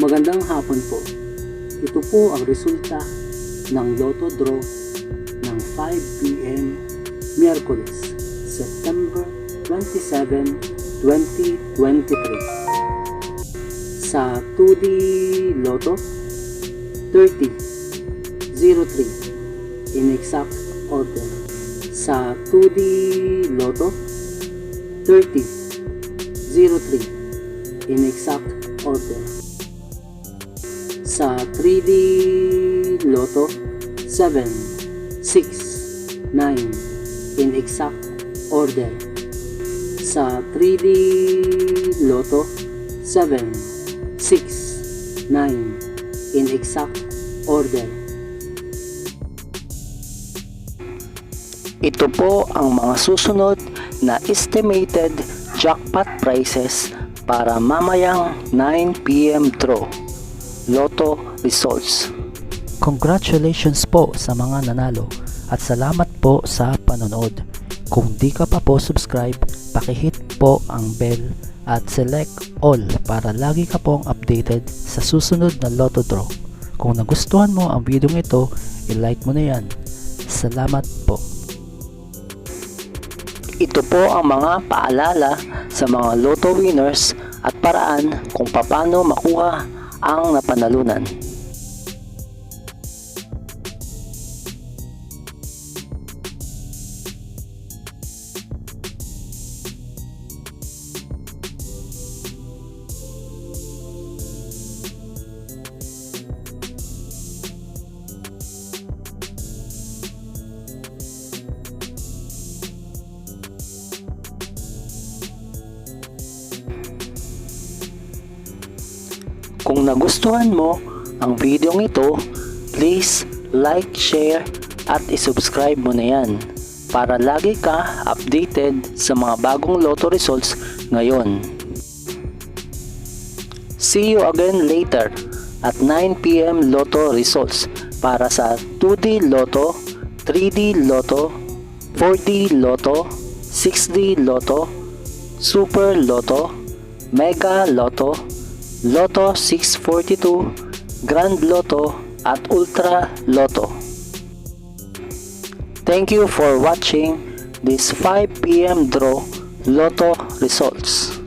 Magandang hapon po. Ito po ang resulta ng Lotto Draw ng 5 p.m. Miyerkules, September 27, 2023. Sa 2D Lotto, 30-03 in exact order. Sa 2D Lotto, 30-03 in exact order. Sa 3D Lotto, 7, 6, 9 in exact order. Sa 3D Lotto, 7, 6, 9 in exact order. Ito po ang mga susunod na estimated jackpot prices para mamayang 9 p.m. draw. Lotto results. Congratulations po sa mga nanalo at salamat po sa panonood. Kung di ka pa po subscribe, pakihit po ang bell at select all para lagi ka pong updated sa susunod na Lotto draw. Kung nagustuhan mo ang video ito, i-like mo na yan. Salamat po. Ito po ang mga paalala sa mga Lotto winners at paraan kung paano makuha ang napanalunan. Kung nagustuhan mo ang video ito, please like, share at isubscribe mo na yan para lagi ka updated sa mga bagong Lotto results ngayon. See you again later at 9 p.m. Lotto results para sa 2D Lotto, 3D Lotto, 4D Lotto, 6D Lotto, Super Lotto, Mega Lotto, Lotto 642, Grand Lotto at Ultra Lotto. Thank you for watching this 5 p.m. draw Lotto results.